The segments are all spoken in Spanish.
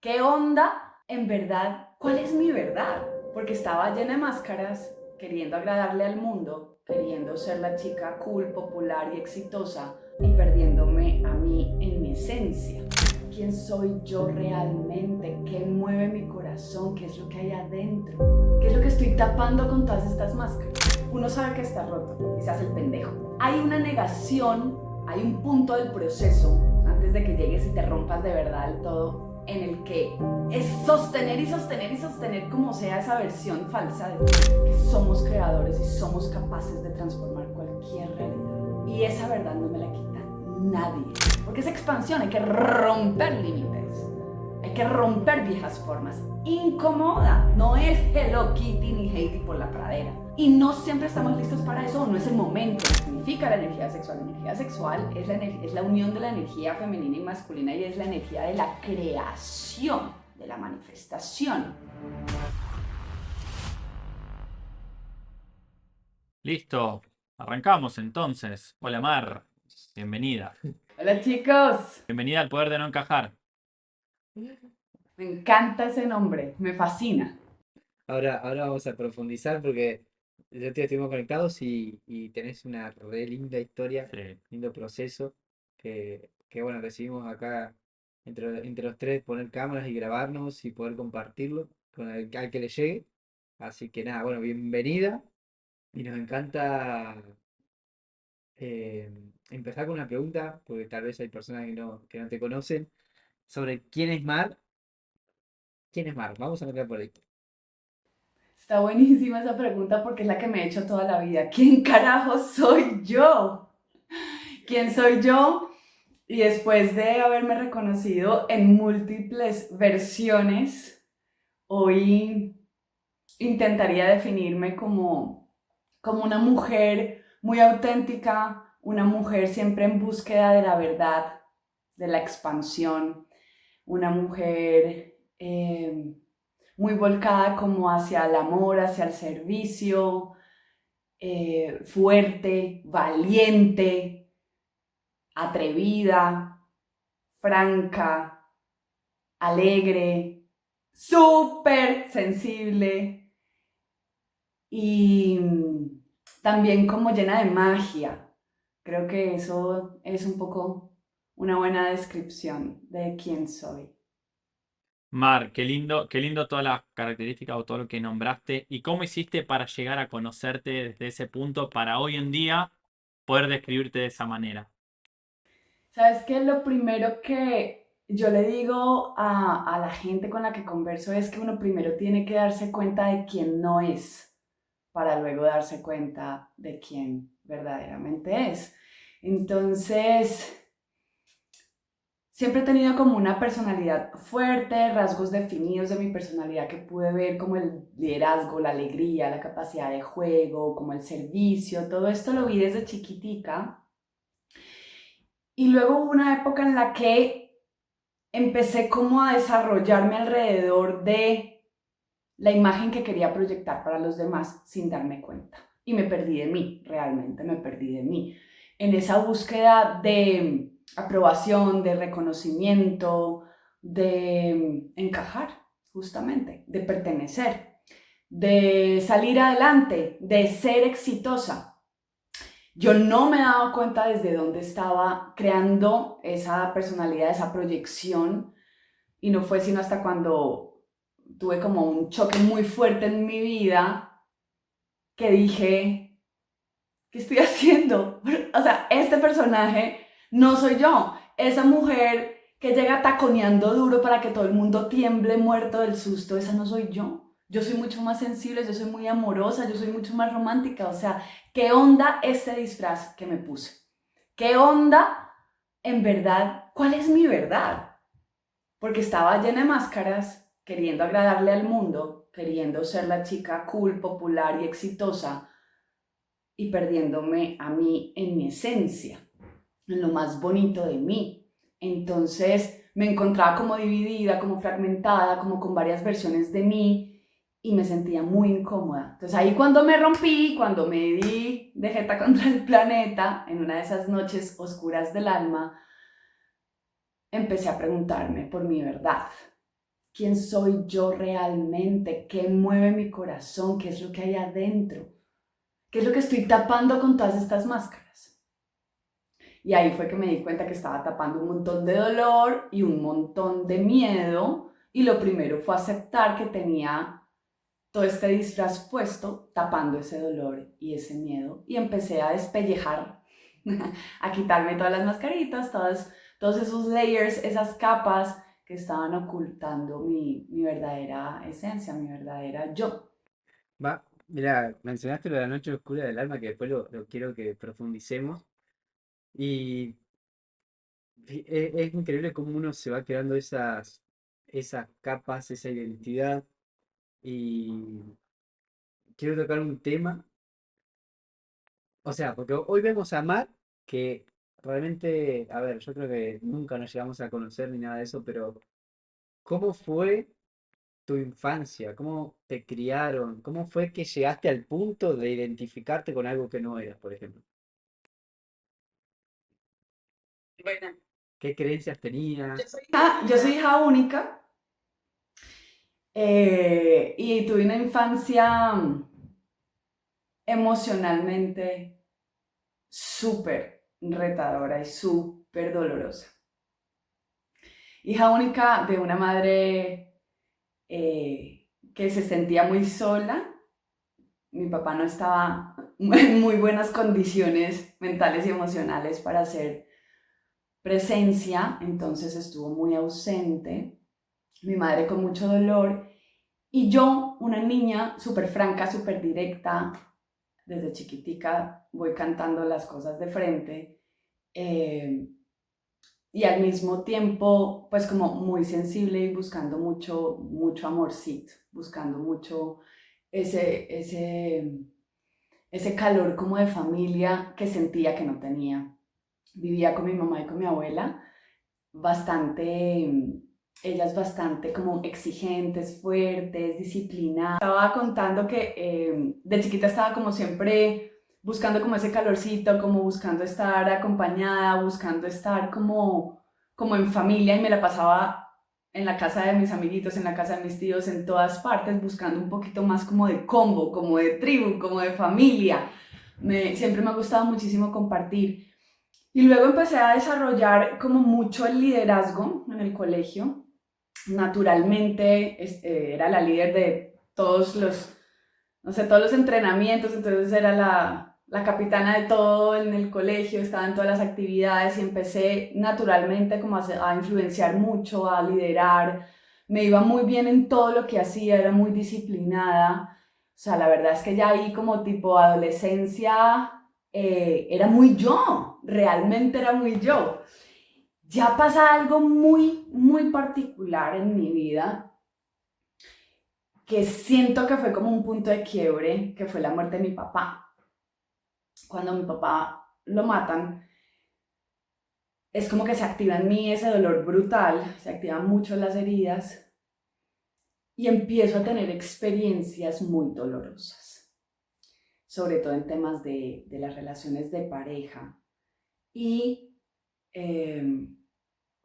¿Qué onda en verdad? ¿Cuál es mi verdad? Porque estaba llena de máscaras, queriendo agradarle al mundo, queriendo ser la chica cool, popular y exitosa y perdiéndome a mí en mi esencia. ¿Quién soy yo realmente? ¿Qué mueve mi corazón? ¿Qué es lo que hay adentro? ¿Qué es lo que estoy tapando con todas estas máscaras? Uno sabe que está roto y se hace el pendejo. Hay una negación, hay un punto del proceso antes de que llegues y te rompas de verdad del todo, en el que es sostener y sostener y sostener como sea esa versión falsa de que somos creadores y somos capaces de transformar cualquier realidad. Y esa verdad no me la quita nadie. Porque esa expansión hay que romper límites. Hay que romper viejas formas. Incomoda. No es Hello Kitty ni Heidi por la pradera. Y no siempre estamos listos para eso, no es el momento. Significa la energía sexual. La energía sexual es la unión de la energía femenina y masculina y es la energía de la creación, de la manifestación. Listo, arrancamos entonces. Hola Mar, bienvenida. Hola chicos, Bienvenida al poder de no encajar. me encanta ese nombre, me fascina. Ahora vamos a profundizar porque ya estuvimos conectados y tenés una re linda historia, Sí. lindo proceso que bueno, decidimos acá entre los tres poner cámaras y grabarnos y poder compartirlo con al que le llegue. Así que nada, bueno, bienvenida y nos encanta eh, empezar con una pregunta, porque tal vez hay personas que no te conocen, sobre quién es Mar. ¿Quién es Mar? Vamos a empezar por ahí. Está buenísima esa pregunta porque es la que me he hecho toda la vida. ¿Quién carajo soy yo? ¿Quién soy yo? Y después de haberme reconocido en múltiples versiones, hoy intentaría definirme como una mujer muy auténtica, una mujer siempre en búsqueda de la verdad, de la expansión, una mujer muy volcada como hacia el amor, hacia el servicio, fuerte, valiente, atrevida, franca, alegre, súper sensible y también como llena de magia. Creo que eso es un poco una buena descripción de quién soy. Mar, qué lindo todas las características o todo lo que nombraste. ¿Y cómo hiciste para llegar a conocerte desde ese punto para hoy en día poder describirte de esa manera? ¿Sabes qué? Lo primero que yo le digo a la gente con la que converso es que uno primero tiene que darse cuenta de quién no es para luego darse cuenta de quién verdaderamente es. Entonces, siempre he tenido como una personalidad fuerte, rasgos definidos de mi personalidad que pude ver como el liderazgo, la alegría, la capacidad de juego, como el servicio, todo esto lo vi desde chiquitica. Y luego hubo una época en la que empecé como a desarrollarme alrededor de la imagen que quería proyectar para los demás sin darme cuenta. Y me perdí de mí, realmente me perdí de mí. En esa búsqueda de aprobación, de reconocimiento, de encajar, justamente, de pertenecer, de salir adelante, de ser exitosa. Yo no me daba cuenta desde dónde estaba creando esa personalidad, esa proyección, y no fue sino hasta cuando tuve como un choque muy fuerte en mi vida que dije, ¿qué estoy haciendo? O sea, este personaje no soy yo. Esa mujer que llega taconeando duro para que todo el mundo tiemble muerto del susto, esa no soy yo. Yo soy mucho más sensible, yo soy muy amorosa, yo soy mucho más romántica. O sea, ¿qué onda este disfraz que me puse? ¿Qué onda en verdad? ¿Cuál es mi verdad? Porque estaba llena de máscaras, queriendo agradarle al mundo, queriendo ser la chica cool, popular y exitosa, y perdiéndome a mí en mi esencia, en lo más bonito de mí. Entonces me encontraba como dividida, como fragmentada, como con varias versiones de mí y me sentía muy incómoda. Entonces ahí cuando me rompí, cuando me di de jeta contra el planeta, en una de esas noches oscuras del alma, empecé a preguntarme por mi verdad. quién soy yo realmente, qué mueve mi corazón, qué es lo que hay adentro, qué es lo que estoy tapando con todas estas máscaras. Y ahí fue que me di cuenta que estaba tapando un montón de dolor y un montón de miedo. Y lo primero fue aceptar que tenía todo este disfraz puesto, tapando ese dolor y ese miedo. Y empecé a despellejar, a quitarme todas las mascaritas, todos esos layers, esas capas que estaban ocultando mi verdadera esencia, mi verdadera yo. Va, mira, mencionaste lo de la noche oscura del alma, que después lo quiero que profundicemos. Y es increíble cómo uno se va creando esas capas, esa identidad. Y quiero tocar un tema, o sea, porque hoy vemos a Mar, que realmente, a ver, yo creo que nunca nos llegamos a conocer ni nada de eso, pero ¿cómo fue tu infancia? ¿Cómo te criaron? ¿Cómo fue que llegaste al punto de identificarte con algo que no eras, por ejemplo? Bueno, ¿Qué creencias tenías? yo soy hija única y tuve una infancia emocionalmente súper retadora y súper dolorosa. Hija única de una madre que se sentía muy sola. Mi papá no estaba en muy buenas condiciones mentales y emocionales para hacer presencia, entonces estuvo muy ausente. Mi madre con mucho dolor y yo, una niña súper franca, súper directa, desde chiquitica voy cantando las cosas de frente. eh, y al mismo tiempo, pues como muy sensible y buscando mucho, mucho amorcito, buscando mucho ese, ese calor como de familia que sentía que no tenía. Vivía con mi mamá y con mi abuela, bastante, ellas bastante como exigentes, fuertes, disciplinadas. Estaba contando que de chiquita estaba como siempre buscando como ese calorcito, como buscando estar acompañada, buscando estar como en familia y me la pasaba en la casa de mis amiguitos, en la casa de mis tíos, en todas partes, buscando un poquito más como de combo, como de tribu, como de familia. Siempre me ha gustado muchísimo compartir. Y luego empecé a desarrollar como mucho el liderazgo en el colegio. Naturalmente era la líder de todos los, no sé, todos los entrenamientos, entonces era la capitana de todo en el colegio, estaba en todas las actividades y empecé naturalmente como a influenciar mucho, a liderar. Me iba muy bien en todo lo que hacía, era muy disciplinada. O sea, la verdad es que ya ahí como tipo adolescencia era muy yo, realmente era muy yo. Ya pasa algo muy, muy particular en mi vida que siento que fue como un punto de quiebre, que fue la muerte de mi papá. Cuando mi papá lo matan, es como que se activa en mí ese dolor brutal, se activan mucho las heridas y empiezo a tener experiencias muy dolorosas, sobre todo en temas de las relaciones de pareja. Y eh,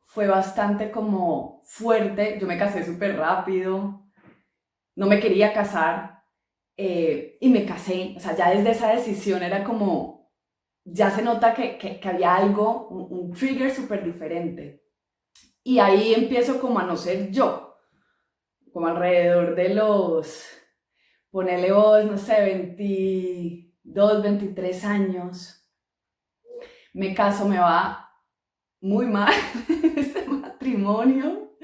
fue bastante como fuerte, yo me casé súper rápido, no me quería casar y me casé, o sea, ya desde esa decisión era como, ya se nota que había algo, un trigger súper diferente. Y ahí empiezo como a no ser yo, como alrededor de los, ponele vos, no sé, 22, 23 años, me caso, me va muy mal este matrimonio.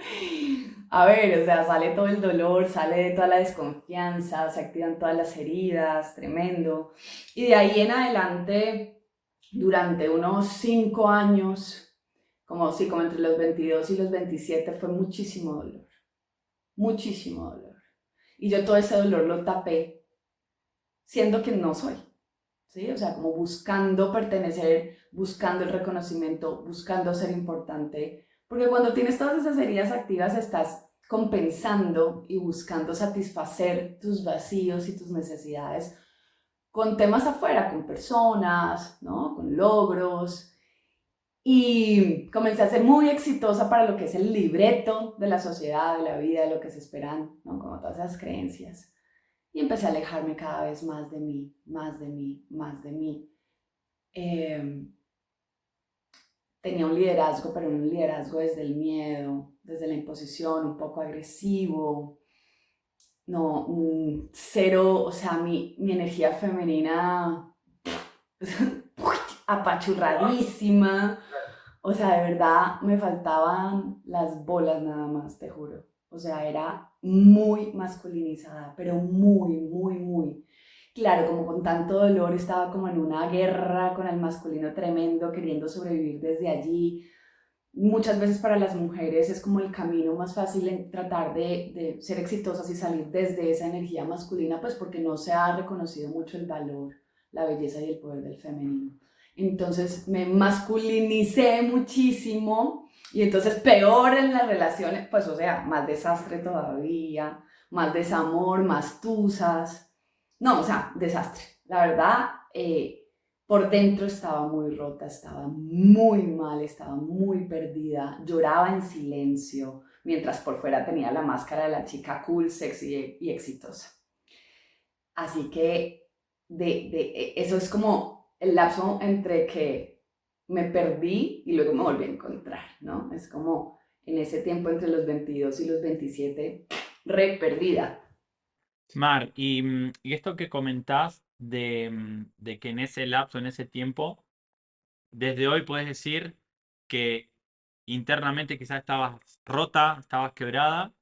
A ver, o sea, sale todo el dolor, sale toda la desconfianza, se activan todas las heridas, tremendo. Y de ahí en adelante, durante unos 5 años, como sí, como entre los 22 y los 27, fue muchísimo dolor. Y yo todo ese dolor lo tapé, siendo que no soy, ¿sí? O sea, como buscando pertenecer, buscando el reconocimiento, buscando ser importante. Porque cuando tienes todas esas heridas activas, estás compensando y buscando satisfacer tus vacíos y tus necesidades con temas afuera, con personas, ¿no? Con logros. Y comencé a ser muy exitosa para lo que es el libreto de la sociedad, de la vida, de lo que se esperan, ¿no? Como todas esas creencias. Y empecé a alejarme cada vez más de mí, más de mí, más de mí. Eh, Tenía un liderazgo, pero un liderazgo desde el miedo, desde la imposición, un poco agresivo. No, cero, o sea, mi energía femenina apachurradísima. O sea, de verdad me faltaban las bolas nada más, te juro. O sea, era muy masculinizada, pero muy, muy, muy. Claro, como con tanto dolor estaba como en una guerra con el masculino tremendo, queriendo sobrevivir desde allí. Muchas veces para las mujeres es como el camino más fácil en tratar de ser exitosas y salir desde esa energía masculina, pues porque no se ha reconocido mucho el valor, la belleza y el poder del femenino. Entonces me masculinicé muchísimo y entonces peor en las relaciones, pues o sea, más desastre todavía, más desamor, más tusas. No, o sea, desastre. La verdad, por dentro estaba muy rota, estaba muy mal, estaba muy perdida, lloraba en silencio, mientras por fuera tenía la máscara de la chica cool, sexy y exitosa. Así que eso es como el lapso entre que me perdí y luego me volví a encontrar, ¿no? Es como en ese tiempo entre los 22 y los 27, re perdida. Mar, y esto que comentás de que en ese lapso, en ese tiempo, desde hoy puedes decir que internamente quizás estabas rota, estabas quebrada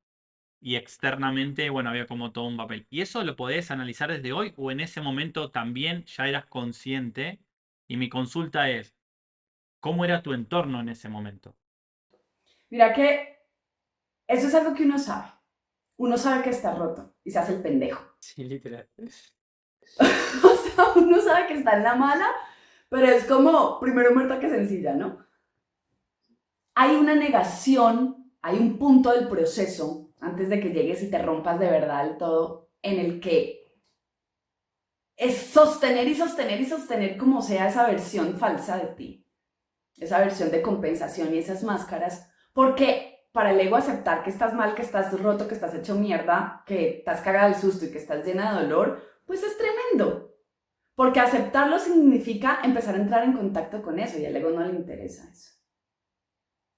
y externamente, bueno, había como todo un papel. ¿Y eso lo podés analizar desde hoy o en ese momento también ya eras consciente? Y mi consulta es, ¿cómo era tu entorno en ese momento? Mira que eso es algo que uno sabe. Uno sabe que está roto y se hace el pendejo. Sí, literal. O sea, uno sabe que está en la mala, pero es como primero muerta que sencilla, ¿no? Hay una negación, hay un punto del proceso antes de que llegues y te rompas de verdad del todo, en el que es sostener y sostener y sostener como sea esa versión falsa de ti, esa versión de compensación y esas máscaras, porque para el ego aceptar que estás mal, que estás roto, que estás hecho mierda, que estás cagada del susto y que estás llena de dolor, pues es tremendo. Porque aceptarlo significa empezar a entrar en contacto con eso y al ego no le interesa eso.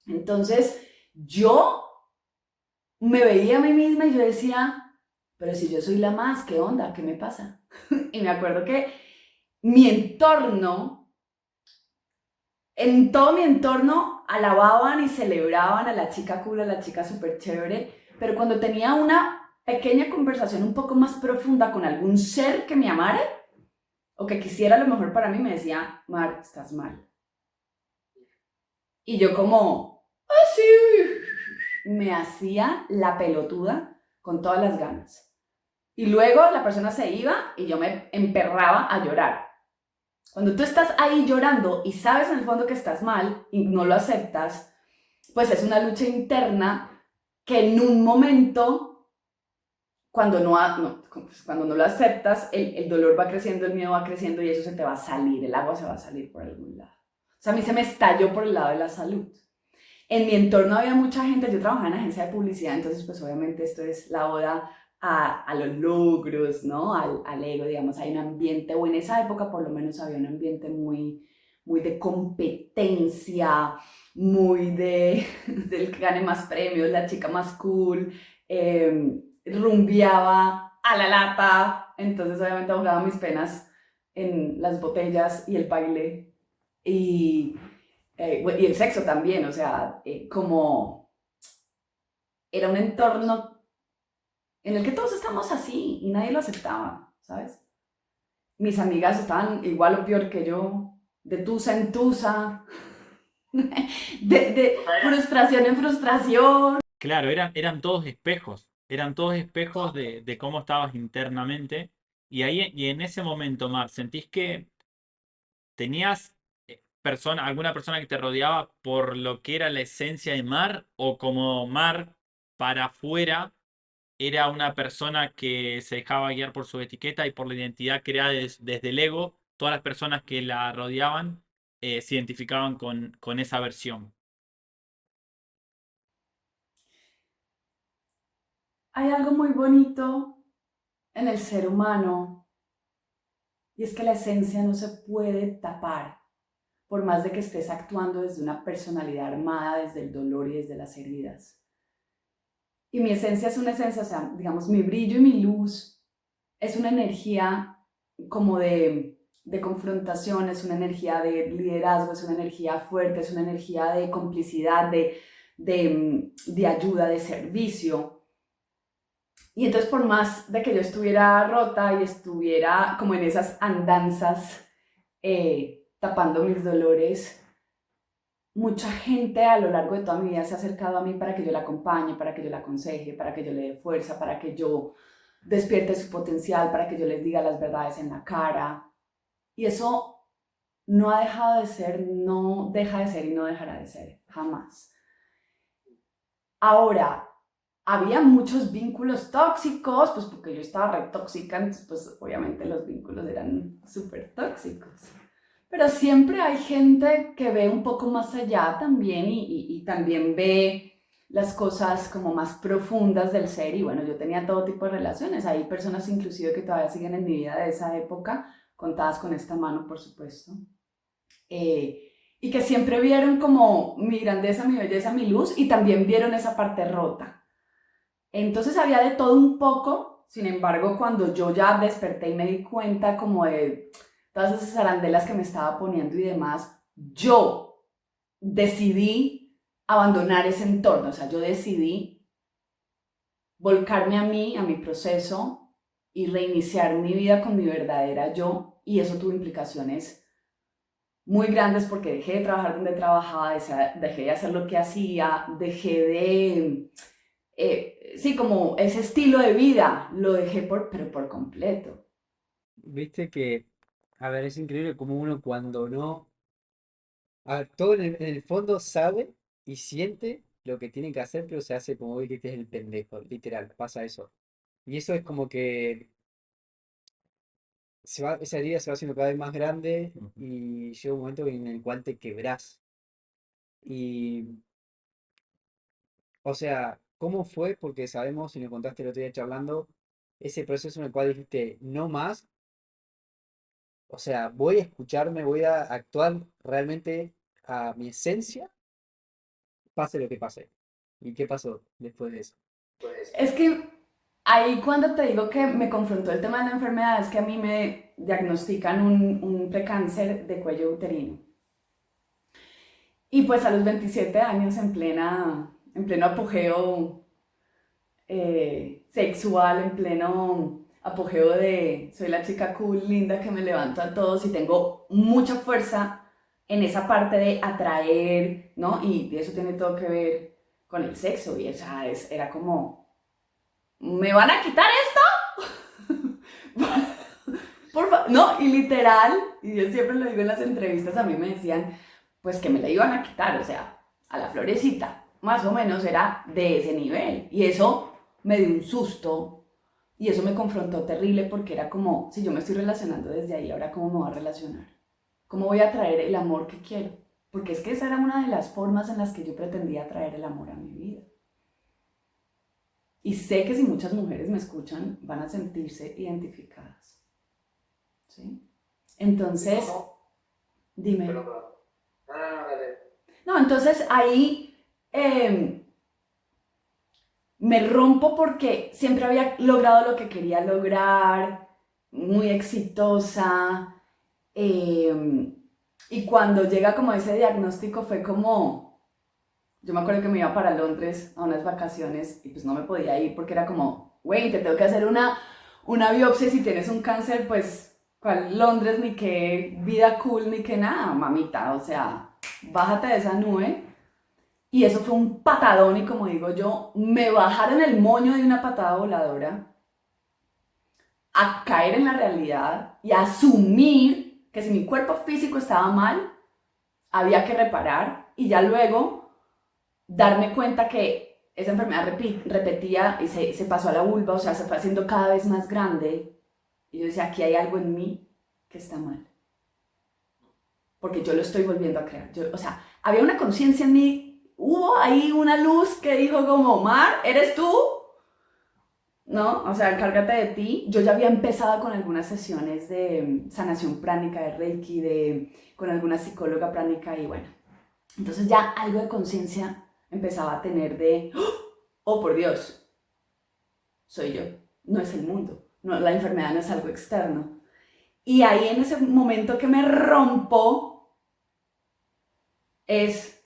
Entonces, yo me veía a mí misma y yo decía, pero si yo soy la más, ¿qué onda? ¿Qué me pasa? Y me acuerdo que mi entorno, en todo mi entorno, alababan y celebraban a la chica cool, a la chica súper chévere, pero cuando tenía una pequeña conversación un poco más profunda con algún ser que me amara o que quisiera lo mejor para mí, me decía, Mar, estás mal. Y yo como, ah, sí, me hacía la pelotuda con todas las ganas. Y luego la persona se iba y yo me emperraba a llorar. Cuando tú estás ahí llorando y sabes en el fondo que estás mal y no lo aceptas, pues es una lucha interna que en un momento, cuando no lo aceptas, el dolor va creciendo, el miedo va creciendo y eso se te va a salir, el agua se va a salir por algún lado. O sea, a mí se me estalló por el lado de la salud. En mi entorno había mucha gente, yo trabajaba en agencia de publicidad, entonces pues obviamente esto es la oda a los logros, ¿no? Al ego, digamos, hay un ambiente, o en esa época por lo menos había un ambiente muy, muy de competencia, muy del que gane más premios, la chica más cool, rumbeaba a la lata, entonces obviamente ahogaba mis penas en las botellas y el baile y el sexo también, o sea, como era un entorno en el que todos estamos así y nadie lo aceptaba, ¿sabes? Mis amigas estaban igual o peor que yo, de tusa en tusa, de frustración en frustración. Claro, eran todos espejos de cómo estabas internamente. Y ahí, y en ese momento, Mar, ¿sentís que tenías alguna persona que te rodeaba por lo que era la esencia de Mar? ¿O como Mar para afuera era una persona que se dejaba guiar por su etiqueta y por la identidad creada desde el ego? Todas las personas que la rodeaban se identificaban con esa versión. Hay algo muy bonito en el ser humano y es que la esencia no se puede tapar, por más de que estés actuando desde una personalidad armada, desde el dolor y desde las heridas. Y mi esencia es una esencia, o sea, digamos, mi brillo y mi luz es una energía como de confrontación, es una energía de liderazgo, es una energía fuerte, es una energía de complicidad, de ayuda, de servicio. Y entonces por más de que yo estuviera rota y estuviera como en esas andanzas, tapando mis dolores, mucha gente a lo largo de toda mi vida se ha acercado a mí para que yo la acompañe, para que yo la aconseje, para que yo le dé fuerza, para que yo despierte su potencial, para que yo les diga las verdades en la cara. Y eso no ha dejado de ser, no deja de ser y no dejará de ser, jamás. Ahora, había muchos vínculos tóxicos, pues porque yo estaba re tóxica, entonces pues obviamente los vínculos eran súper tóxicos. Pero siempre hay gente que ve un poco más allá también y también ve las cosas como más profundas del ser. Y bueno, yo tenía todo tipo de relaciones. Hay personas inclusive que todavía siguen en mi vida de esa época, contadas con esta mano, por supuesto. Y que siempre vieron como mi grandeza, mi belleza, mi luz y también vieron esa parte rota. Entonces había de todo un poco. Sin embargo, cuando yo ya desperté y me di cuenta como de todas esas arandelas que me estaba poniendo y demás, yo decidí abandonar ese entorno. O sea, yo decidí volcarme a mí, a mi proceso y reiniciar mi vida con mi verdadera yo. Y eso tuvo implicaciones muy grandes porque dejé de trabajar donde trabajaba, dejé de hacer lo que hacía, dejé de... sí, como ese estilo de vida, lo dejé pero por completo. Viste que, a ver, es increíble como uno cuando no, a ver, todo en el fondo sabe y siente lo que tiene que hacer, pero se hace como que es el pendejo, literal, pasa eso. Y eso es como que esa herida se va haciendo cada vez más grande y llega un momento en el cual te quebrás. Y, o sea, ¿cómo fue? Porque sabemos, y nos contaste el otro día charlando, ese proceso en el cual dijiste, no más, o sea, voy a escucharme, voy a actuar realmente a mi esencia, pase lo que pase. ¿Y qué pasó después de eso? Es que ahí cuando te digo que me confrontó el tema de la enfermedad, es que a mí me diagnostican un precáncer de cuello uterino. Y pues a los 27 años, en pleno apogeo sexual, en pleno apogeo de soy la chica cool, linda, que me levanto a todos y tengo mucha fuerza en esa parte de atraer, ¿no? Y eso tiene todo que ver con el sexo. Y esa era como, ¿me van a quitar esto? Por favor, no, y literal, y yo siempre lo digo en las entrevistas, a mí me decían, pues que me la iban a quitar, o sea, a la florecita, más o menos era de ese nivel. Y eso me dio un susto y eso me confrontó terrible porque era como, si yo me estoy relacionando desde ahí, ahora cómo me voy a relacionar, cómo voy a traer el amor que quiero, porque es que esa era una de las formas en las que yo pretendía traer el amor a mi vida. Y sé que si muchas mujeres me escuchan, van a sentirse identificadas. ¿Sí? Entonces, dime. No, entonces ahí me rompo porque siempre había logrado lo que quería lograr, muy exitosa. Y cuando llega como ese diagnóstico fue como, yo me acuerdo que me iba para Londres a unas vacaciones y pues no me podía ir porque era como, güey, te tengo que hacer una biopsia, si tienes un cáncer, pues, ¿cuál Londres? Ni qué vida cool, ni qué nada, mamita, o sea, bájate de esa nube. Y eso fue un patadón y como digo yo, me bajaron el moño de una patada voladora a caer en la realidad y a asumir que si mi cuerpo físico estaba mal, había que reparar y ya luego darme cuenta que esa enfermedad repetía y se pasó a la vulva, o sea, se fue haciendo cada vez más grande. Y yo decía, aquí hay algo en mí que está mal. porque yo lo estoy volviendo a crear. O sea, había una conciencia en mí, hubo ahí una luz que dijo como, Mar, ¿eres tú? ¿No? O sea, encárgate de ti. Yo ya había empezado con algunas sesiones de sanación pránica, de Reiki, con alguna psicóloga pránica y bueno. Entonces ya algo de conciencia empezaba a tener de, oh, por Dios, soy yo, no es el mundo, no, la enfermedad no es algo externo. Y ahí en ese momento que me rompo es,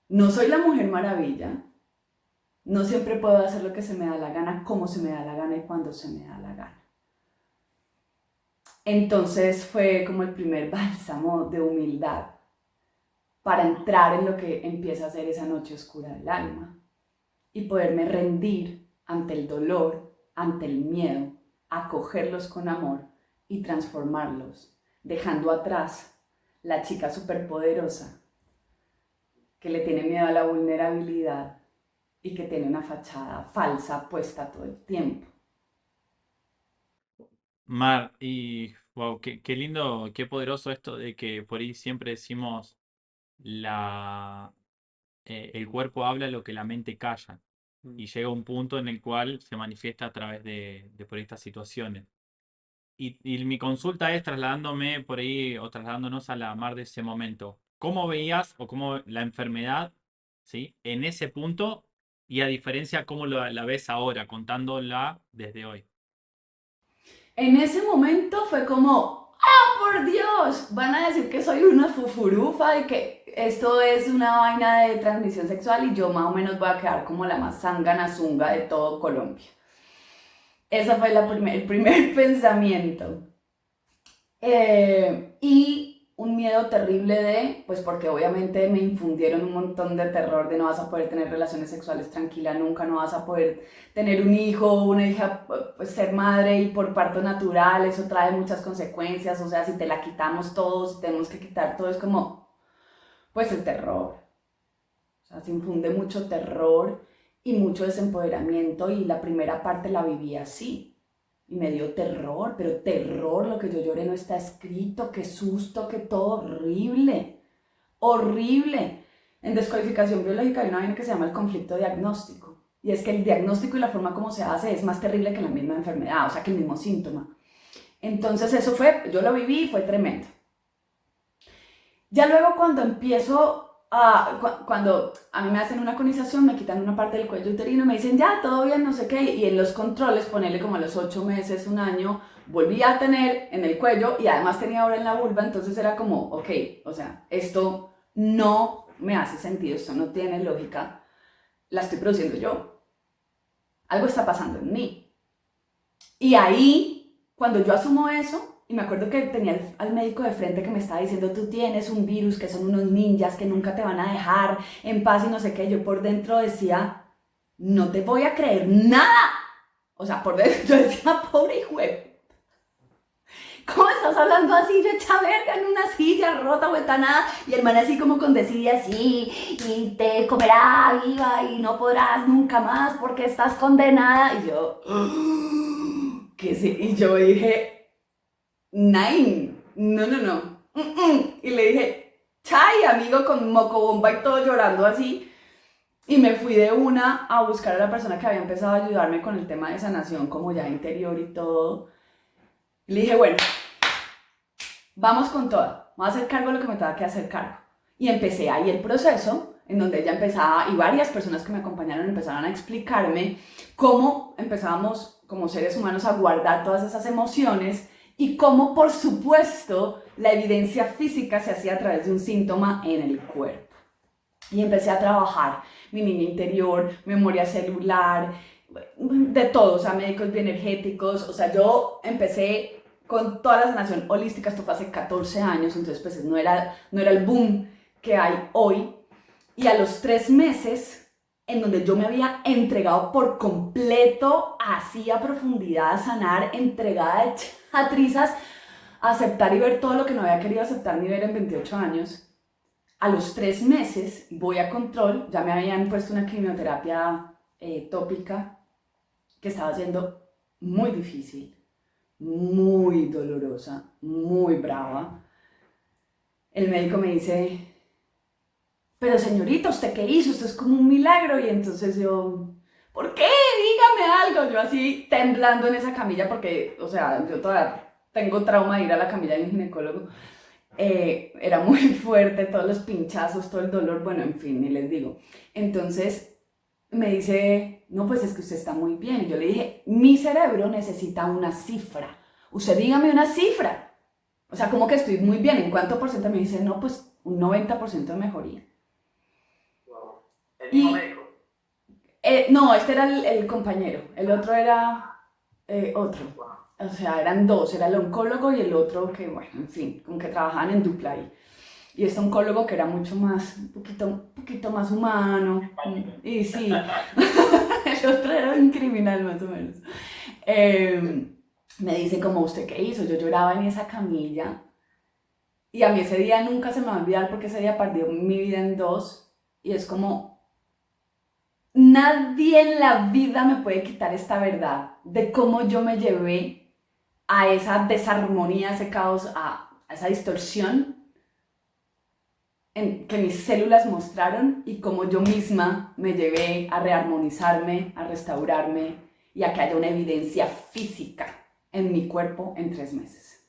no soy la Mujer Maravilla, no siempre puedo hacer lo que se me da la gana, como se me da la gana y cuando se me da la gana. Entonces fue como el primer bálsamo de humildad para entrar en lo que empieza a ser esa noche oscura del alma y poderme rendir ante el dolor, ante el miedo, acogerlos con amor y transformarlos, dejando atrás la chica superpoderosa que le tiene miedo a la vulnerabilidad y que tiene una fachada falsa puesta todo el tiempo. Mar, y wow, qué lindo, qué poderoso esto de que por ahí siempre decimos el cuerpo habla lo que la mente calla. Y llega un punto en el cual se manifiesta a través de por estas situaciones. Y mi consulta es trasladándome por ahí o trasladándonos a la Mar de ese momento. ¿Cómo veías o cómo la enfermedad, ¿sí? En ese punto y a diferencia cómo la ves ahora, contándola desde hoy? En ese momento fue como, ¡ah, por Dios! Van a decir que soy una fufurufa y que esto es una vaina de transmisión sexual y yo más o menos voy a quedar como la más zángana zunga de todo Colombia. Ese fue el primer pensamiento. Y un miedo terrible pues porque obviamente me infundieron un montón de terror de no vas a poder tener relaciones sexuales tranquila nunca, no vas a poder tener un hijo o una hija, pues ser madre y por parto natural, eso trae muchas consecuencias, o sea, si te la quitamos todos, si tenemos que quitar todo, es como, pues el terror. O sea, se infunde mucho terror y mucho desempoderamiento y la primera parte la viví así. Y me dio terror, pero terror, lo que yo lloré no está escrito, qué susto, qué todo horrible, horrible. En descodificación biológica hay una vaina que se llama el conflicto diagnóstico. Y es que el diagnóstico y la forma como se hace es más terrible que la misma enfermedad, o sea, que el mismo síntoma. Entonces eso fue, yo lo viví y fue tremendo. Ya luego cuando empiezo cuando a mí me hacen una conización, me quitan una parte del cuello uterino, me dicen ya, todo bien, no sé qué, y en los controles, ponerle como a los 8 meses, un año, volví a tener en el cuello y además tenía ahora en la vulva, entonces era como, ok, o sea, esto no me hace sentido, esto no tiene lógica, la estoy produciendo yo, algo está pasando en mí. Y ahí, cuando yo asumo eso, y me acuerdo que tenía al médico de frente que me estaba diciendo, tú tienes un virus, que son unos ninjas, que nunca te van a dejar en paz y no sé qué. Yo por dentro decía, no te voy a creer nada. O sea, por dentro yo decía, pobre hijo, ¿cómo estás hablando así? Yo hecha verga en una silla rota, vuelta nada. Y el man así como con desidia así, y te comerá viva y no podrás nunca más porque estás condenada. Y yo, ¿qué sí? Y yo dije, Nine, no. Y le dije, chai, amigo, con mocobomba y todo llorando así. Y me fui de una a buscar a la persona que había empezado a ayudarme con el tema de sanación, como ya interior y todo. Y le dije, bueno, vamos con todo. Voy a hacer cargo de lo que me tenga que hacer cargo. Y empecé ahí el proceso, en donde ella empezaba, y varias personas que me acompañaron empezaron a explicarme cómo empezábamos como seres humanos a guardar todas esas emociones y cómo, por supuesto, la evidencia física se hacía a través de un síntoma en el cuerpo. Y empecé a trabajar mi niña interior, memoria celular, de todo, o sea, médicos bioenergéticos, o sea, yo empecé con toda la sanación holística, esto fue hace 14 años, entonces pues no era el boom que hay hoy. Y a los 3 meses, en donde yo me había entregado por completo, así a profundidad, a sanar, entregada de trizas, a aceptar y ver todo lo que no había querido aceptar ni ver en 28 años, a los 3 meses voy a control, ya me habían puesto una quimioterapia tópica que estaba siendo muy difícil, muy dolorosa, muy brava. el médico me dice, pero señorita, ¿usted qué hizo? Esto es como un milagro. Y entonces yo, ¿por qué? Dígame algo. Yo así temblando en esa camilla porque, o sea, yo todavía tengo trauma de ir a la camilla de un ginecólogo. Era muy fuerte, todos los pinchazos, todo el dolor, bueno, en fin, ni les digo. Entonces me dice, no, pues es que usted está muy bien. Y yo le dije, mi cerebro necesita una cifra. Usted dígame una cifra. O sea, como que estoy muy bien. ¿En cuánto por ciento? Me dice, no, pues un 90% de mejoría. Wow. ¿El mismo Y médico? no, este era el compañero. El otro era otro. Wow. O sea, eran dos. Era el oncólogo y el otro que, bueno, en fin, como que trabajaban en dupla ahí. Y este oncólogo que era mucho más, un poquito más humano. Y sí, el otro era un criminal más o menos. Me dice, como, ¿usted qué hizo? Yo lloraba en esa camilla. Y a mí ese día nunca se me va a olvidar porque ese día partió mi vida en dos. Y es como, nadie en la vida me puede quitar esta verdad de cómo yo me llevé a esa desarmonía, a ese caos, a esa distorsión que mis células mostraron y cómo yo misma me llevé a rearmonizarme, a restaurarme y a que haya una evidencia física en mi cuerpo en 3 meses.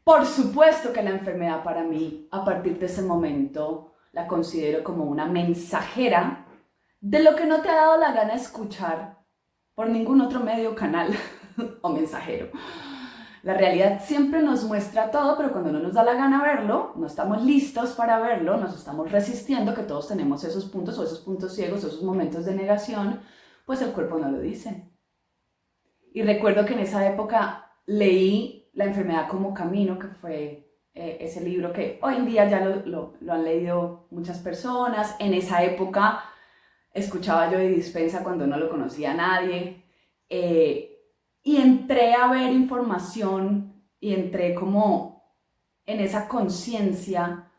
Por supuesto que la enfermedad para mí, a partir de ese momento, la considero como una mensajera de lo que no te ha dado la gana escuchar por ningún otro medio, canal o mensajero. La realidad siempre nos muestra todo, pero cuando no nos da la gana verlo, no estamos listos para verlo, nos estamos resistiendo, que todos tenemos esos puntos o esos puntos ciegos, o esos momentos de negación, pues el cuerpo no lo dice. Y recuerdo que en esa época leí La enfermedad como camino, que fue ese libro que hoy en día ya lo han leído muchas personas. En esa época escuchaba yo de Dispensa cuando no lo conocía a nadie. Y entré a ver información y entré como en esa conciencia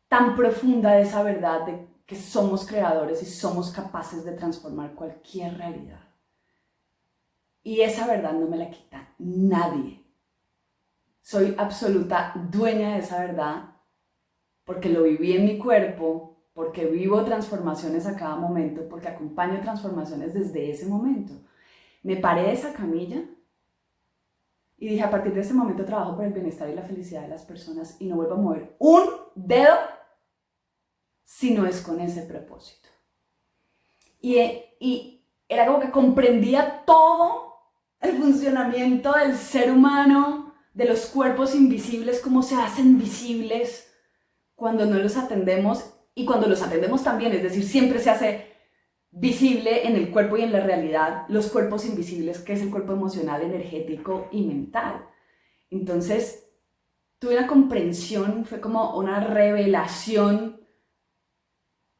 tan profunda de esa verdad de que somos creadores y somos capaces de transformar cualquier realidad. Y esa verdad no me la quita nadie. Soy absoluta dueña de esa verdad porque lo viví en mi cuerpo, porque vivo transformaciones a cada momento, porque acompaño transformaciones desde ese momento. Me paré de esa camilla y dije, a partir de ese momento trabajo por el bienestar y la felicidad de las personas y no vuelvo a mover un dedo si no es con ese propósito. Y era como que comprendía todo el funcionamiento del ser humano, de los cuerpos invisibles, cómo se hacen visibles cuando no los atendemos y cuando los atendemos también, es decir, siempre se hace visible en el cuerpo y en la realidad los cuerpos invisibles, que es el cuerpo emocional, energético y mental. Entonces, tuve una comprensión, fue como una revelación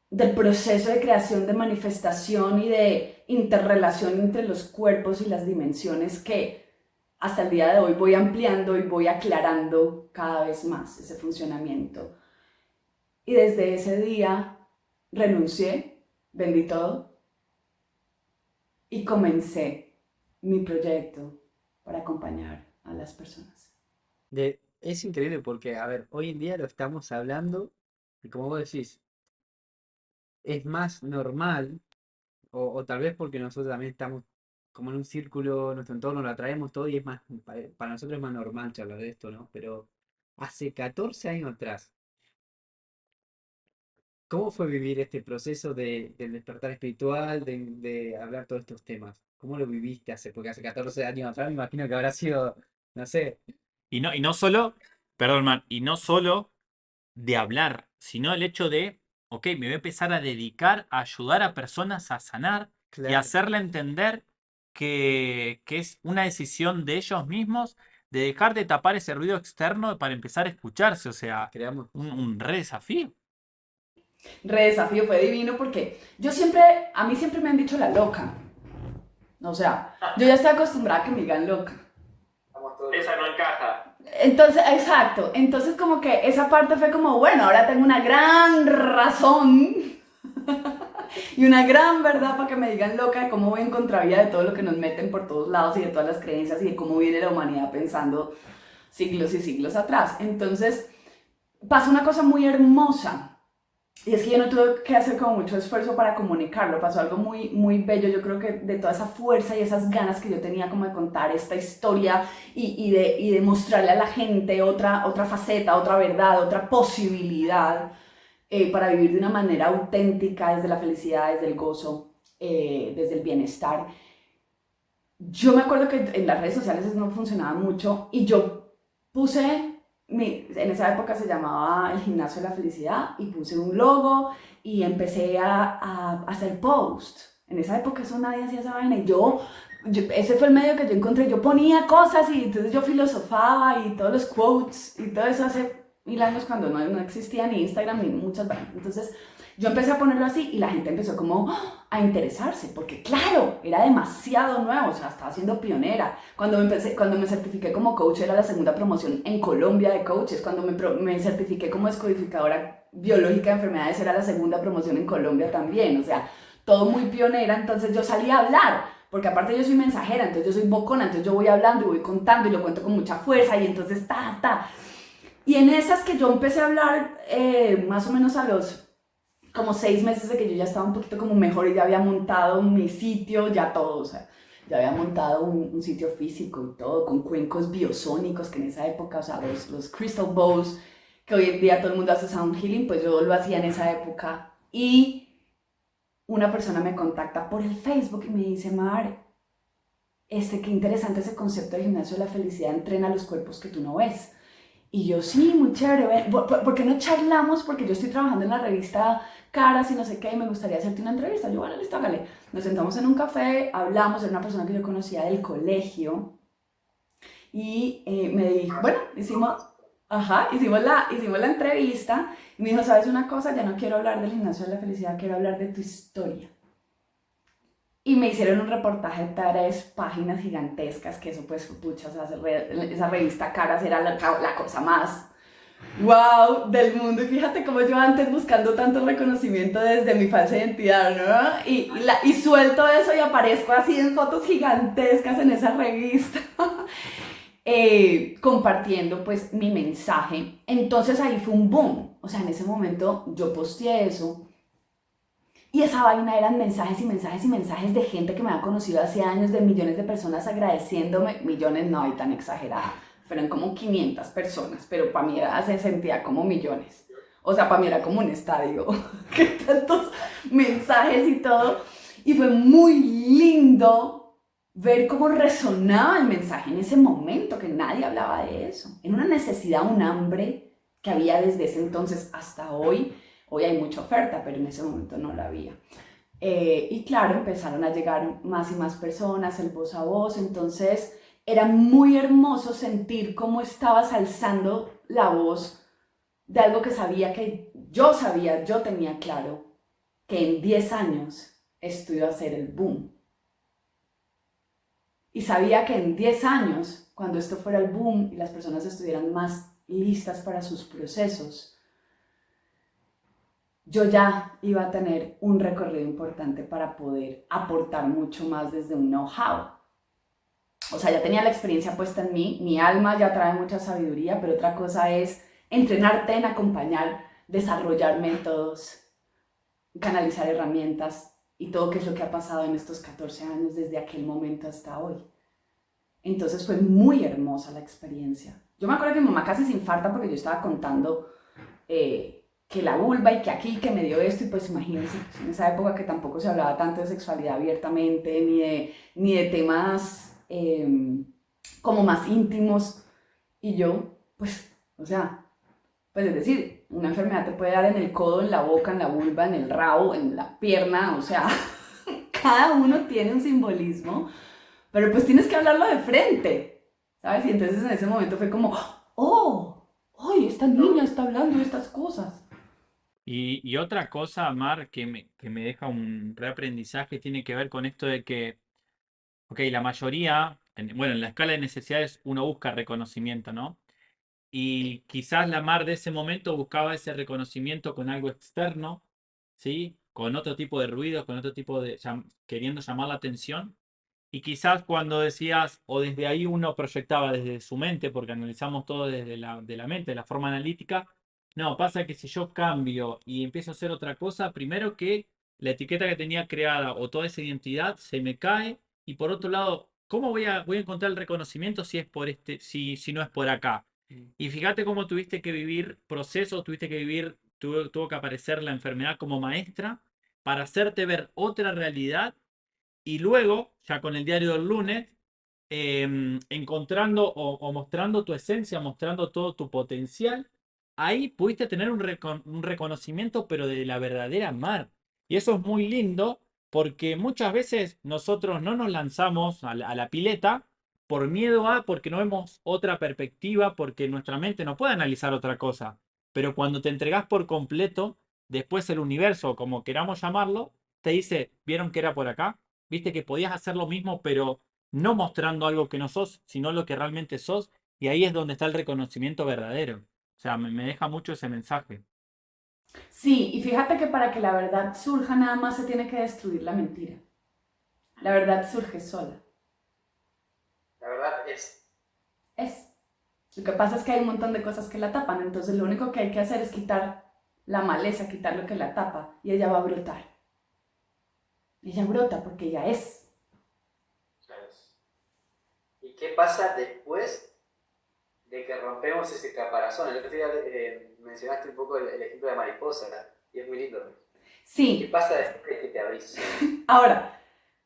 del proceso de creación, de manifestación y de interrelación entre los cuerpos y las dimensiones que hasta el día de hoy voy ampliando y voy aclarando cada vez más ese funcionamiento. Y desde ese día renuncié, vendí todo y comencé mi proyecto para acompañar a las personas. Es increíble porque, a ver, hoy en día lo estamos hablando y como vos decís, es más normal, o tal vez porque nosotros también estamos como en un círculo, nuestro entorno lo atraemos todo y es más, para nosotros es más normal charlar de esto, ¿no? Pero hace 14 años atrás, ¿cómo fue vivir este proceso del despertar espiritual, de hablar todos estos temas? ¿Cómo lo viviste porque hace 14 años atrás me imagino que habrá sido, no sé, Y no solo, perdón, man, y no solo de hablar, sino el hecho de, ok, me voy a empezar a dedicar a ayudar a personas a sanar y claro, hacerle entender que es una decisión de ellos mismos de dejar de tapar ese ruido externo para empezar a escucharse, o sea, creamos, un re desafío. Re desafío, fue divino porque a mí siempre me han dicho la loca. O sea, yo ya estoy acostumbrada a que me digan loca. Esa no encaja. Entonces, exacto. Entonces como que esa parte fue como, bueno, ahora tengo una gran razón y una gran verdad para que me digan loca de cómo voy en contravía de todo lo que nos meten por todos lados y de todas las creencias y de cómo viene la humanidad pensando siglos y siglos atrás. Entonces, pasó una cosa muy hermosa. Y es que yo no tuve que hacer como mucho esfuerzo para comunicarlo, pasó algo muy, muy bello, yo creo que de toda esa fuerza y esas ganas que yo tenía como de contar esta historia y de mostrarle a la gente otra faceta, otra verdad, otra posibilidad para vivir de una manera auténtica, desde la felicidad, desde el gozo, desde el bienestar. Yo me acuerdo que en las redes sociales eso no funcionaba mucho y yo puse en esa época se llamaba el Gimnasio de la Felicidad y puse un logo y empecé a hacer post. En esa época eso nadie hacía esa vaina y ese fue el medio que yo encontré. Yo ponía cosas y entonces yo filosofaba y todos los quotes y todo eso hace 1000 años cuando no existía ni Instagram ni muchas vainas. Entonces yo empecé a ponerlo así y la gente empezó como a interesarse, porque claro, era demasiado nuevo, o sea, estaba siendo pionera. Cuando me certifiqué como coach, era la segunda promoción en Colombia de coaches. Cuando me certifiqué como descodificadora biológica de enfermedades, era la segunda promoción en Colombia también. O sea, todo muy pionera. Entonces yo salí a hablar, porque aparte yo soy mensajera, entonces yo soy bocona, entonces yo voy hablando y voy contando y lo cuento con mucha fuerza y entonces Y en esas que yo empecé a hablar, más o menos a los como 6 meses de que yo ya estaba un poquito como mejor y ya había montado mi sitio, ya todo, o sea, ya había montado un sitio físico y todo, con cuencos biosónicos, que en esa época, o sea, los crystal bowls, que hoy en día todo el mundo hace sound healing, pues yo lo hacía en esa época. Y una persona me contacta por el Facebook y me dice, Mar, qué interesante ese concepto del gimnasio de la felicidad, entrena los cuerpos que tú no ves. Y yo, sí, muy chévere, ¿por qué no charlamos? Porque yo estoy trabajando en la revista Caras y no sé qué, y me gustaría hacerte una entrevista. Yo, bueno, listo, hágale. Nos sentamos en un café, hablamos, era una persona que yo conocía del colegio, y me dijo, bueno, hicimos la entrevista, y me dijo, ¿sabes una cosa? Ya no quiero hablar del gimnasio de la felicidad, quiero hablar de tu historia. Y me hicieron un reportaje de 3 páginas gigantescas, que eso pues, pucha, o sea, esa revista Caras era la cosa más wow del mundo. Y fíjate cómo yo antes buscando tanto reconocimiento desde mi falsa identidad, ¿no? Y suelto eso y aparezco así en fotos gigantescas en esa revista, compartiendo pues mi mensaje. Entonces ahí fue un boom. O sea, en ese momento yo posteé eso. Y esa vaina eran mensajes y mensajes y mensajes de gente que me había conocido hace años, de millones de personas agradeciéndome. Millones no hay tan exagerada, fueron como 500 personas, pero para mí se sentía como millones. O sea, para mí era como un estadio, que tantos mensajes y todo. Y fue muy lindo ver cómo resonaba el mensaje en ese momento, que nadie hablaba de eso. En una necesidad, un hambre que había desde ese entonces hasta hoy. Hoy hay mucha oferta, pero en ese momento no la había. Y claro, empezaron a llegar más y más personas, el voz a voz. Entonces era muy hermoso sentir cómo estabas alzando la voz de algo que yo tenía claro que en 10 años esto iba a ser el boom. Y sabía que en 10 años, cuando esto fuera el boom y las personas estuvieran más listas para sus procesos, yo ya iba a tener un recorrido importante para poder aportar mucho más desde un know-how. O sea, ya tenía la experiencia puesta en mí, mi alma ya trae mucha sabiduría, pero otra cosa es entrenarte en acompañar, desarrollar métodos, canalizar herramientas y todo qué es lo que ha pasado en estos 14 años desde aquel momento hasta hoy. Entonces fue muy hermosa la experiencia. Yo me acuerdo que mi mamá casi se infarta porque yo estaba contando que la vulva y que aquí, que me dio esto, y pues imagínense, pues en esa época que tampoco se hablaba tanto de sexualidad abiertamente, ni de temas como más íntimos, y yo, pues, o sea, pues es decir, una enfermedad te puede dar en el codo, en la boca, en la vulva, en el rabo, en la pierna, o sea, cada uno tiene un simbolismo, pero pues tienes que hablarlo de frente, ¿sabes? Y entonces en ese momento fue como, oh, esta niña está hablando de estas cosas. Y otra cosa, Mar, que me deja un reaprendizaje tiene que ver con esto de que, ok, la mayoría, bueno, en la escala de necesidades uno busca reconocimiento, ¿no? Y quizás la Mar de ese momento buscaba ese reconocimiento con algo externo, ¿sí? Con otro tipo de ruidos, con otro tipo de, queriendo llamar la atención. Y quizás cuando decías, o desde ahí uno proyectaba desde su mente, porque analizamos todo desde de la mente, de la forma analítica, no, pasa que si yo cambio y empiezo a hacer otra cosa, primero que la etiqueta que tenía creada o toda esa identidad se me cae, y por otro lado, ¿cómo voy a encontrar el reconocimiento si es por si no es por acá? Y fíjate cómo tuviste que vivir procesos, tuviste que vivir, tuvo que aparecer la enfermedad como maestra para hacerte ver otra realidad y luego, ya con el diario del lunes, encontrando o mostrando tu esencia, mostrando todo tu potencial, ahí pudiste tener un reconocimiento, pero de la verdadera Mar. Y eso es muy lindo porque muchas veces nosotros no nos lanzamos a la pileta por miedo porque no vemos otra perspectiva, porque nuestra mente no puede analizar otra cosa. Pero cuando te entregas por completo, después el universo, como queramos llamarlo, te dice, ¿vieron que era por acá? Viste que podías hacer lo mismo, pero no mostrando algo que no sos, sino lo que realmente sos, y ahí es donde está el reconocimiento verdadero. O sea, me deja mucho ese mensaje. Sí, y fíjate que para que la verdad surja nada más se tiene que destruir la mentira. La verdad surge sola. La verdad es. Es. Lo que pasa es que hay un montón de cosas que la tapan, entonces lo único que hay que hacer es quitar la maleza, quitar lo que la tapa, y ella va a brotar. Ella brota porque ella es. Claro. ¿Y qué pasa después de que rompemos ese caparazón? El otro día mencionaste un poco el ejemplo de mariposa, y es muy lindo. ¿Qué Sí, pasa después de que te abrís? ahora,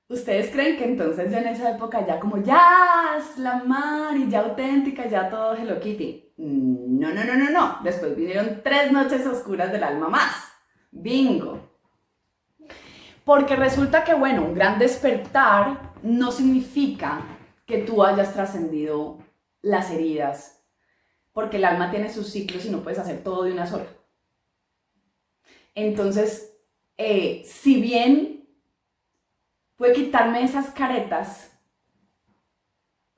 ¿ustedes creen que entonces yo en esa época ya como ya es la Mar y ya auténtica, ya todo Hello Kitty? No, no, no, no, no. Después vinieron 3 noches oscuras del alma más. Bingo. Porque resulta que, bueno, un gran despertar no significa que tú hayas trascendido las heridas, porque el alma tiene sus ciclos y no puedes hacer todo de una sola. Entonces, si bien pude quitarme esas caretas,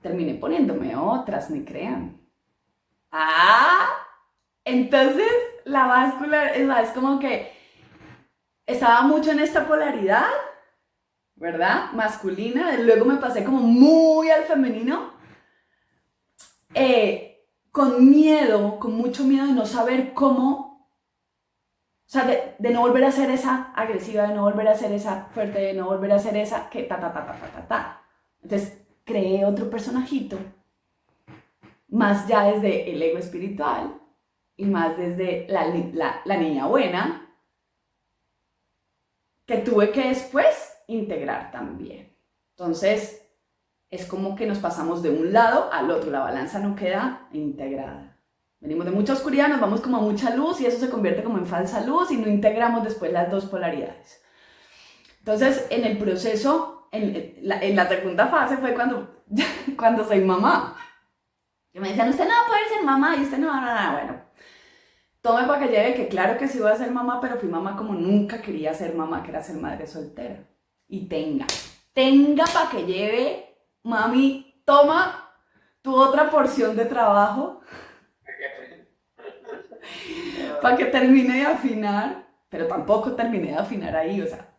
terminé poniéndome otras, ni crean. Entonces la báscula es como que estaba mucho en esta polaridad, ¿verdad? Masculina, luego me pasé como muy al femenino, con miedo, con mucho miedo de no saber cómo, o sea, de no volver a ser esa agresiva, de no volver a ser esa fuerte, de no volver a ser esa que ta. Entonces creé otro personajito, más ya desde el ego espiritual y más desde la niña buena, que tuve que después integrar también. Entonces, es como que nos pasamos de un lado al otro, la balanza no queda integrada. Venimos de mucha oscuridad, nos vamos como a mucha luz y eso se convierte como en falsa luz y no integramos después las dos polaridades. Entonces, en el proceso, en la segunda fase fue cuando soy mamá. Que me decían, usted no va a poder ser mamá y usted no va a nada. Bueno, tome para que lleve que claro que sí voy a ser mamá, pero fui mamá como nunca quería ser mamá, que era ser madre soltera. Y tenga para que lleve, mami, toma tu otra porción de trabajo para que termine de afinar, pero tampoco terminé de afinar ahí, o sea,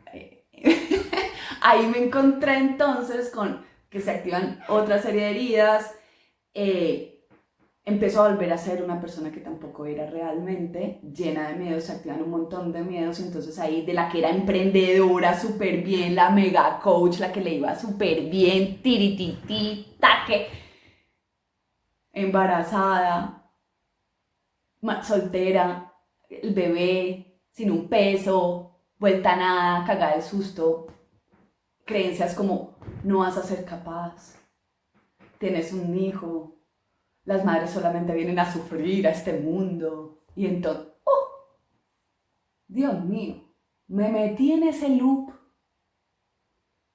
ahí me encontré entonces con que se activan otra serie de heridas, empezó a volver a ser una persona que tampoco era realmente, llena de miedos, se activan un montón de miedos, entonces ahí de la que era emprendedora súper bien, la mega coach, la que le iba súper bien, tirititi, taque, embarazada, soltera, el bebé, sin un peso, vuelta a nada, cagada de susto, creencias como no vas a ser capaz, tienes un hijo, las madres solamente vienen a sufrir a este mundo. Y entonces, Dios mío, me metí en ese loop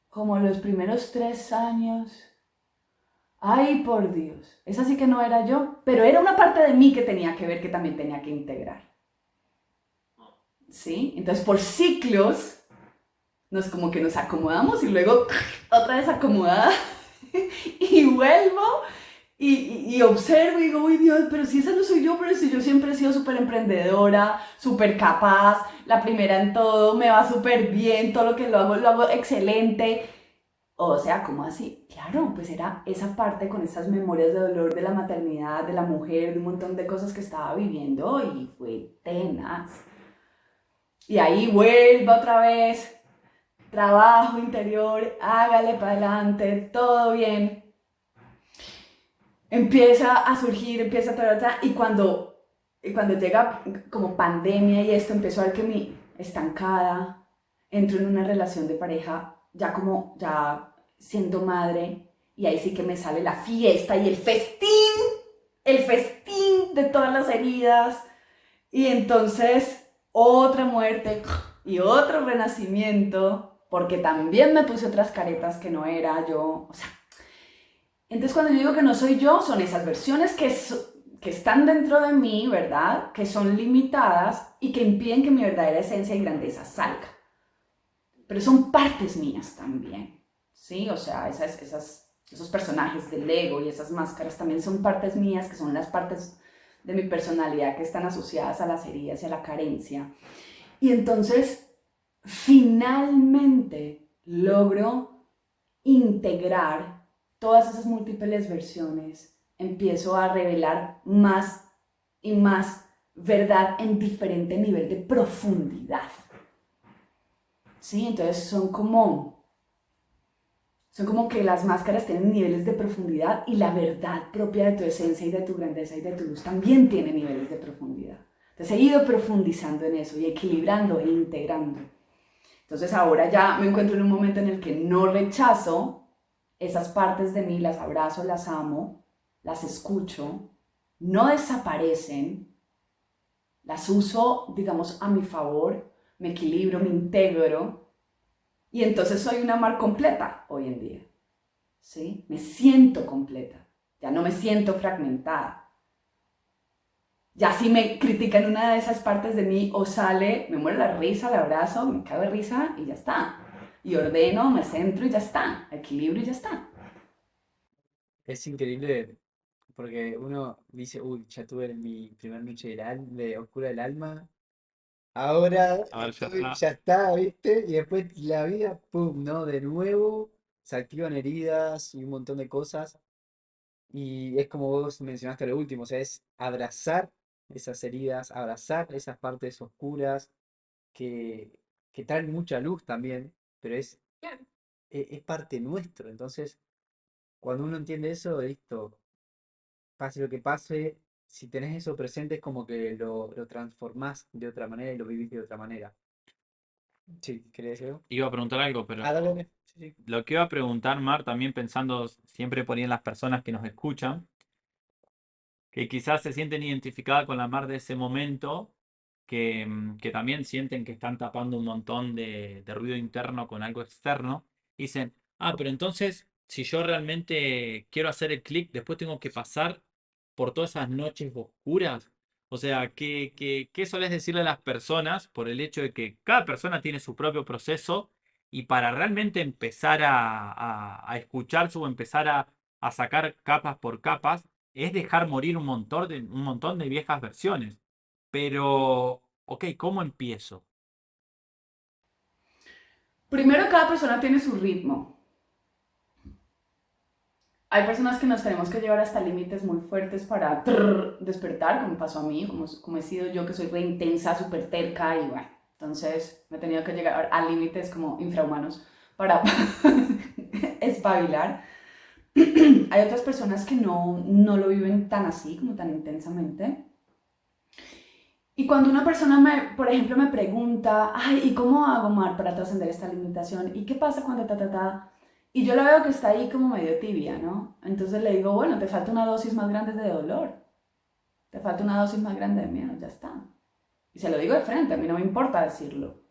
como los primeros 3 años. Ay, por Dios, esa sí que no era yo, pero era una parte de mí que tenía que ver, que también tenía que integrar. ¿Sí? Entonces, por ciclos, como que nos acomodamos y luego otra vez acomodada y vuelvo. Y observo y digo, uy Dios, pero si esa no soy yo, pero si yo siempre he sido súper emprendedora, súper capaz, la primera en todo, me va súper bien, todo lo que lo hago excelente. O sea, ¿cómo así? Claro, pues era esa parte con esas memorias de dolor de la maternidad, de la mujer, de un montón de cosas que estaba viviendo y fue tenaz. Y ahí vuelvo otra vez, trabajo interior, hágale para adelante, todo bien. Empieza a surgir, empieza a tratar, y cuando llega como pandemia y esto, empezó a ver que mi estancada, entro en una relación de pareja, ya siendo madre, y ahí sí que me sale la fiesta y el festín de todas las heridas, y entonces otra muerte y otro renacimiento, porque también me puse otras caretas que no era yo, o sea, entonces cuando yo digo que no soy yo, son esas versiones que están dentro de mí, ¿verdad? Que son limitadas y que impiden que mi verdadera esencia y grandeza salga. Pero son partes mías también, ¿sí? O sea, esos personajes del ego y esas máscaras también son partes mías, que son las partes de mi personalidad que están asociadas a las heridas y a la carencia. Y entonces, finalmente, logro integrar todas esas múltiples versiones, empiezo a revelar más y más verdad en diferente nivel de profundidad. ¿Sí? Entonces son como que las máscaras tienen niveles de profundidad y la verdad propia de tu esencia y de tu grandeza y de tu luz también tiene niveles de profundidad. Entonces he ido profundizando en eso y equilibrando e integrando. Entonces ahora ya me encuentro en un momento en el que no rechazo esas partes de mí, las abrazo, las amo, las escucho, no desaparecen, las uso, digamos, a mi favor, me equilibro, me integro, y entonces soy una Mar completa hoy en día, ¿sí? Me siento completa, ya no me siento fragmentada. Ya si me critican una de esas partes de mí o sale, me muero la risa, la abrazo, me cago de risa y ya está. Y ordeno, me centro y ya está, equilibrio y ya está. Es increíble porque uno dice, uy, ya tuve mi primera noche de oscura del alma, ahora A ver, ya está. ya está, ¿viste? Y después la vida, pum, ¿no? De nuevo se activan heridas y un montón de cosas. Y es como vos mencionaste lo último, o sea, es abrazar esas heridas, abrazar esas partes oscuras que, que traen mucha luz también, pero es parte nuestro. Entonces, cuando uno entiende eso, listo, pase lo que pase, si tenés eso presente es como que lo transformás de otra manera y lo vivís de otra manera. Sí, ¿querés decir algo? Iba a preguntar algo, Ah, pero dale, dale. Sí, sí. lo que iba a preguntar, Mar, también pensando siempre por ahí en las personas que nos escuchan, que quizás se sienten identificadas con la Mar de ese momento, que también sienten que están tapando un montón de ruido interno con algo externo, dicen, ah, pero entonces, si yo realmente quiero hacer el clic, después tengo que pasar por todas esas noches oscuras. O sea, ¿qué solés decirle a las personas por el hecho de que cada persona tiene su propio proceso y para realmente empezar a escucharse o empezar a sacar capas por capas, es dejar morir un montón de viejas versiones? Pero, ok, ¿cómo empiezo? Primero, cada persona tiene su ritmo. Hay personas que nos tenemos que llevar hasta límites muy fuertes para despertar, como pasó a mí, como he sido yo, que soy re intensa, súper terca y bueno. Entonces me he tenido que llegar a límites como infrahumanos para espabilar. Hay otras personas que no lo viven tan así, como tan intensamente. Y cuando una persona, por ejemplo, me pregunta, ay, ¿y cómo hago, Mar, para trascender esta limitación? ¿Y qué pasa cuando ta? Y yo la veo que está ahí como medio tibia, ¿no? Entonces le digo, bueno, te falta una dosis más grande de dolor. Te falta una dosis más grande de miedo, ya está. Y se lo digo de frente, a mí no me importa decirlo.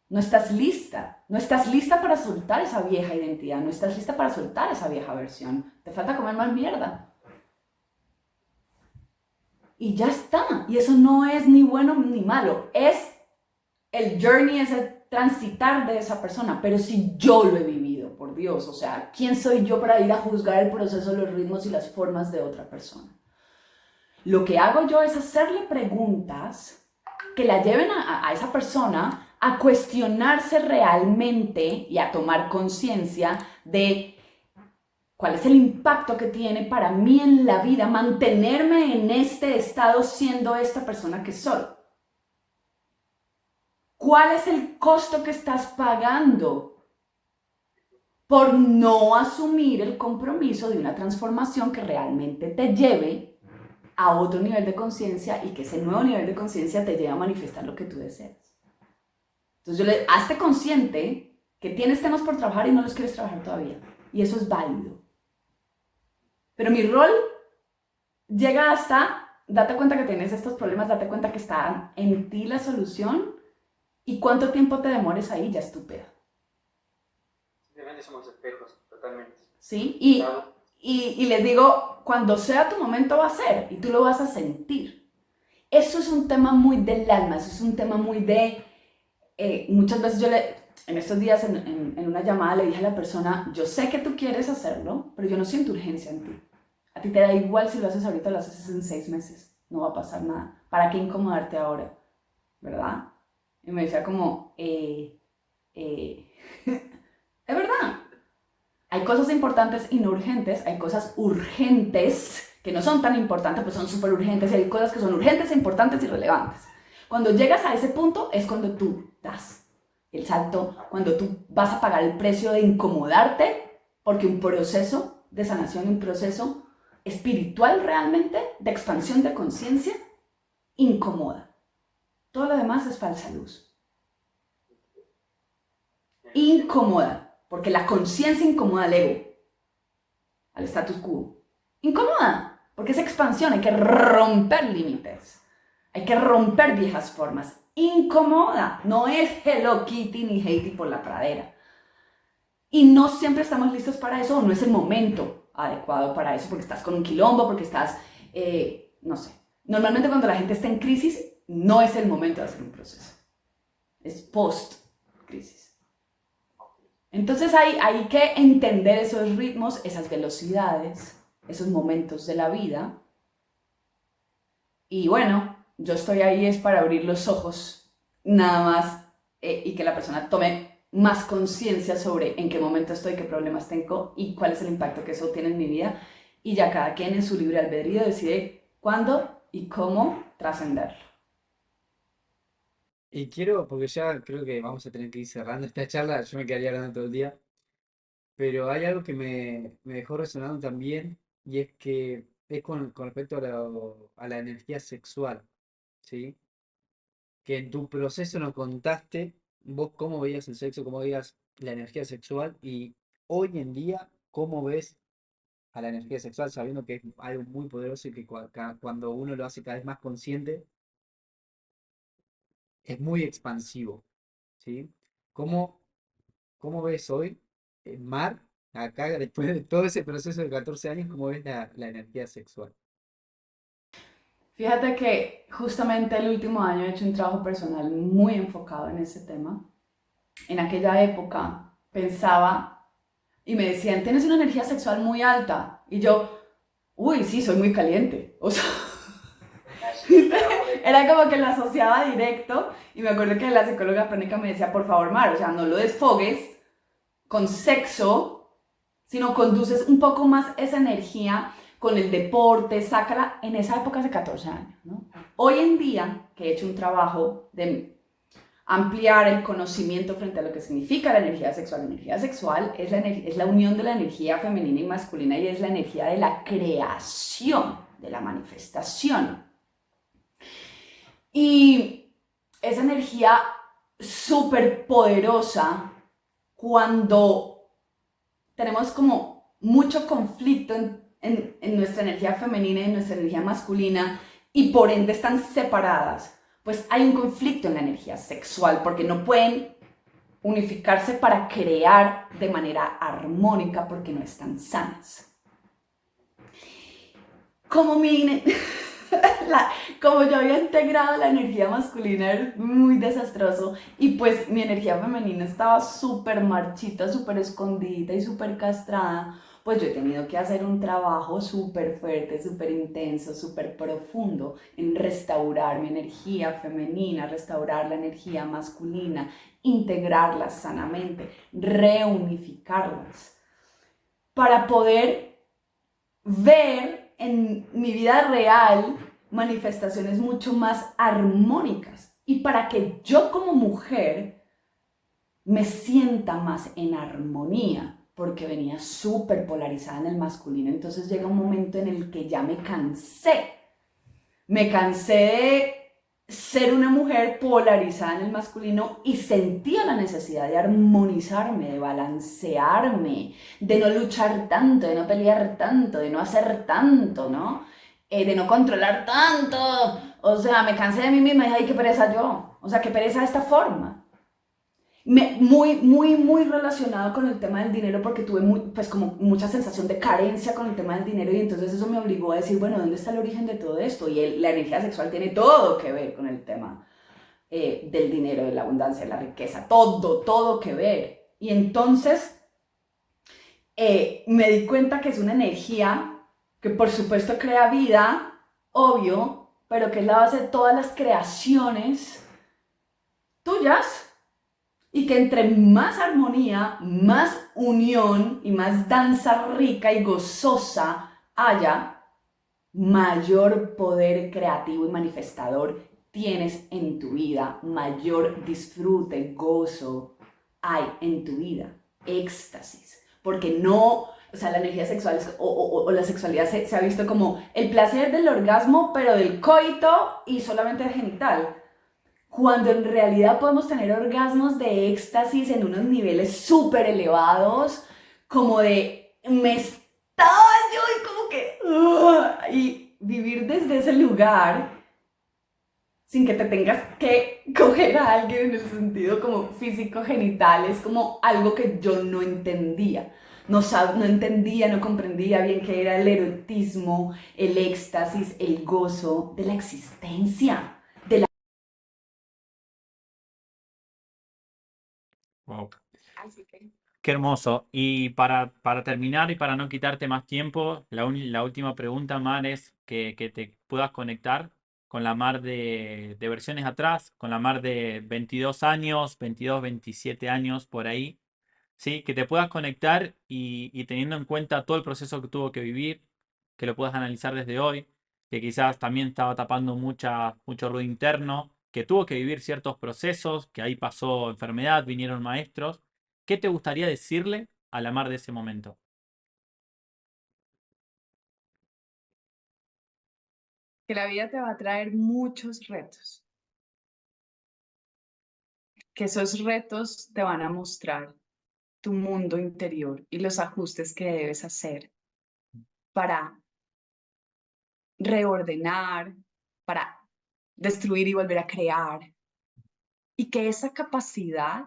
No estás lista. No estás lista para soltar esa vieja identidad. No estás lista para soltar esa vieja versión. Te falta comer más mierda. Y ya está. Y eso no es ni bueno ni malo. Es el journey, es el transitar de esa persona. Pero si yo lo he vivido, por Dios, o sea, ¿quién soy yo para ir a juzgar el proceso, los ritmos y las formas de otra persona? Lo que hago yo es hacerle preguntas que la lleven a esa persona a cuestionarse realmente y a tomar conciencia de cuál es el impacto que tiene para mí en la vida mantenerme en este estado siendo esta persona que soy. ¿Cuál es el costo que estás pagando por no asumir el compromiso de una transformación que realmente te lleve a otro nivel de conciencia y que ese nuevo nivel de conciencia te lleve a manifestar lo que tú deseas? Entonces hazte consciente que tienes temas por trabajar y no los quieres trabajar todavía. Y eso es válido. Pero mi rol llega hasta, date cuenta que tienes estos problemas, date cuenta que está en ti la solución y cuánto tiempo te demores ahí, ya es tu pedo. Simplemente somos espejos, totalmente. ¿Sí? Claro. Y les digo, cuando sea tu momento va a ser y tú lo vas a sentir. Eso es un tema muy del alma, eso es un tema muy de... muchas veces en estos días en una llamada le dije a la persona, yo sé que tú quieres hacerlo, pero yo no siento urgencia en ti. A ti te da igual si lo haces ahorita o lo haces en 6 meses. No va a pasar nada. ¿Para qué incomodarte ahora? ¿Verdad? Y me decía como, es verdad. Hay cosas importantes y no urgentes. Hay cosas urgentes que no son tan importantes, pues son súper urgentes. Y hay cosas que son urgentes, importantes y relevantes. Cuando llegas a ese punto es cuando tú das el salto, cuando tú vas a pagar el precio de incomodarte, porque un proceso de sanación, un proceso espiritual realmente, de expansión de conciencia, incomoda. Todo lo demás es falsa luz. Incomoda, porque la conciencia incomoda al ego, al status quo. Incomoda, porque es expansión, hay que romper límites, hay que romper viejas formas. Incomoda, no es Hello Kitty ni Heidi por la pradera. Y no siempre estamos listos para eso, o no es el momento adecuado para eso, porque estás con un quilombo, porque estás, no sé. Normalmente cuando la gente está en crisis, no es el momento de hacer un proceso. Es post-crisis. Entonces hay que entender esos ritmos, esas velocidades, esos momentos de la vida. Y bueno, yo estoy ahí es para abrir los ojos, nada más, y que la persona tome más conciencia sobre en qué momento estoy, qué problemas tengo y cuál es el impacto que eso tiene en mi vida. Y ya cada quien en su libre albedrío decide cuándo y cómo trascenderlo. Y quiero, porque ya creo que vamos a tener que ir cerrando esta charla, yo me quedaría hablando todo el día, pero hay algo que me dejó resonando también, y es que es con respecto a la energía sexual, ¿sí? Que en tu proceso nos contaste vos cómo veías el sexo, cómo veías la energía sexual, y hoy en día, cómo ves a la energía sexual, sabiendo que es algo muy poderoso y que cuando uno lo hace cada vez más consciente, es muy expansivo, ¿sí? ¿Cómo, cómo ves hoy el mar, acá, después de todo ese proceso de 14 años, cómo ves la energía sexual? Fíjate que justamente el último año he hecho un trabajo personal muy enfocado en ese tema. En aquella época pensaba y me decían, tienes una energía sexual muy alta. Y yo, uy, sí, soy muy caliente. O sea, era como que lo asociaba directo. Y me acuerdo que la psicóloga pránica me decía, por favor, Mar, o sea, no lo desfogues con sexo, sino conduces un poco más esa energía con el deporte, sácala en esa época de 14 años, ¿no? Hoy en día, que he hecho un trabajo de ampliar el conocimiento frente a lo que significa la energía sexual. La energía sexual es la unión de la energía femenina y masculina y es la energía de la creación, de la manifestación. Y esa energía súper poderosa cuando tenemos como mucho conflicto en nuestra energía femenina y en nuestra energía masculina y por ende están separadas, pues hay un conflicto en la energía sexual porque no pueden unificarse para crear de manera armónica porque no están sanas. Como yo había integrado la energía masculina era muy desastroso y pues mi energía femenina estaba súper marchita, súper escondida y súper castrada, pues yo he tenido que hacer un trabajo súper fuerte, súper intenso, súper profundo en restaurar mi energía femenina, restaurar la energía masculina, integrarlas sanamente, reunificarlas, para poder ver en mi vida real manifestaciones mucho más armónicas y para que yo como mujer me sienta más en armonía, porque venía súper polarizada en el masculino. Entonces llega un momento en el que ya me cansé de ser una mujer polarizada en el masculino y sentía la necesidad de armonizarme, de balancearme, de no luchar tanto, de no pelear tanto, de no hacer tanto, ¿no? De no controlar tanto. O sea, me cansé de mí misma y dije, ay, qué pereza yo. O sea, qué pereza esta forma. Muy relacionado con el tema del dinero porque tuve pues como mucha sensación de carencia con el tema del dinero y entonces eso me obligó a decir, bueno, ¿dónde está el origen de todo esto? Y la energía sexual tiene todo que ver con el tema del dinero, de la abundancia, de la riqueza, todo que ver. Y entonces me di cuenta que es una energía que por supuesto crea vida, obvio, pero que es la base de todas las creaciones tuyas. Y que entre más armonía, más unión y más danza rica y gozosa haya, mayor poder creativo y manifestador tienes en tu vida, mayor disfrute, gozo hay en tu vida, éxtasis. Porque no, o sea, la energía sexual o la sexualidad se ha visto como el placer del orgasmo, pero del coito y solamente de genital, cuando en realidad podemos tener orgasmos de éxtasis en unos niveles súper elevados, como de me estallo y como que y vivir desde ese lugar sin que te tengas que coger a alguien en el sentido como físico genital es como algo que yo no entendía. No entendía, no comprendía bien qué era el erotismo, el éxtasis, el gozo de la existencia. Wow. Así que Qué hermoso. Y para terminar y para no quitarte más tiempo, la última pregunta, Mar, es que te puedas conectar con la Mar de versiones atrás, con la Mar de 22 años, 22, 27 años, por ahí, ¿sí? Que te puedas conectar y teniendo en cuenta todo el proceso que tuvo que vivir, que lo puedas analizar desde hoy, que quizás también estaba tapando mucho ruido interno, que tuvo que vivir ciertos procesos, que ahí pasó enfermedad, vinieron maestros. ¿Qué te gustaría decirle a la Mar de ese momento? que la vida te va a traer muchos retos, que esos retos te van a mostrar tu mundo interior y los ajustes que debes hacer para reordenar, para destruir y volver a crear, y que esa capacidad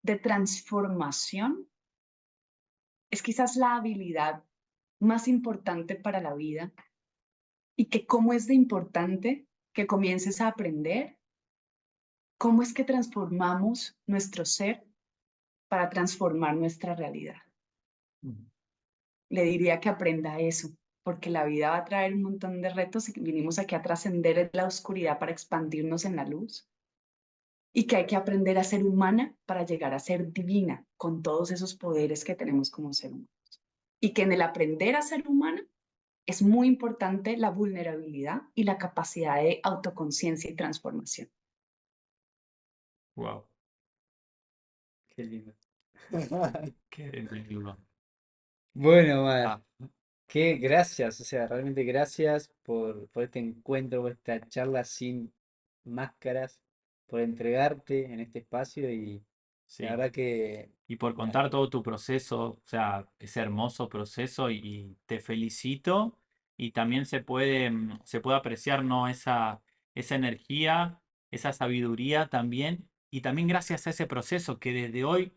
de transformación es quizás la habilidad más importante para la vida y que cómo es de importante que comiences a aprender cómo es que transformamos nuestro ser para transformar nuestra realidad. Le diría que aprenda eso, porque la vida va a traer un montón de retos y vinimos aquí a trascender la oscuridad para expandirnos en la luz. Y que hay que aprender a ser humana para llegar a ser divina con todos esos poderes que tenemos como ser humano. Y que en el aprender a ser humana es muy importante la vulnerabilidad y la capacidad de autoconciencia y transformación. Wow, Qué lindo. qué lindo. Bueno, Mar, Ah, qué gracias, o sea, realmente gracias por este encuentro, por esta charla sin máscaras, por entregarte en este espacio y la sí. verdad que Y por nada, contar todo tu proceso, o sea, ese hermoso proceso y te felicito. Y también se puede apreciar, ¿no? Esa energía, esa sabiduría también. Y también gracias a ese proceso que desde hoy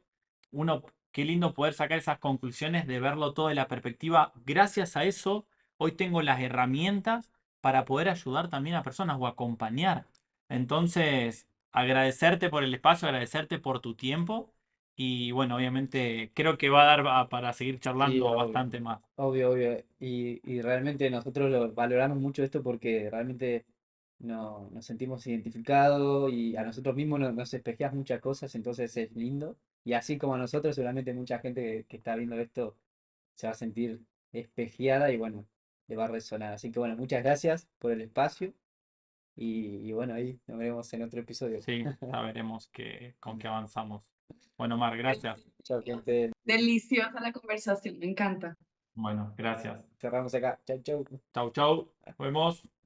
uno, qué lindo poder sacar esas conclusiones de verlo todo de la perspectiva. Gracias a eso, hoy tengo las herramientas para poder ayudar también a personas o acompañar. Entonces, agradecerte por el espacio, agradecerte por tu tiempo Y bueno, obviamente creo que va a dar para seguir Sí, charlando obvio. bastante más. Obvio, obvio. Y realmente nosotros lo valoramos mucho esto porque realmente nos sentimos identificados y a nosotros mismos nos espejeas muchas cosas, entonces es lindo. Y así como a nosotros, seguramente mucha gente que está viendo esto se va a sentir espejeada y bueno, le va a resonar. Así que bueno, muchas gracias por el espacio y bueno, ahí nos veremos en otro episodio. Sí, ya veremos con qué avanzamos. Bueno, Mar, gracias. Chao, gente. Deliciosa la conversación, me encanta. Bueno, gracias. Cerramos acá. Chau, chau. Chau, chau. Nos vemos.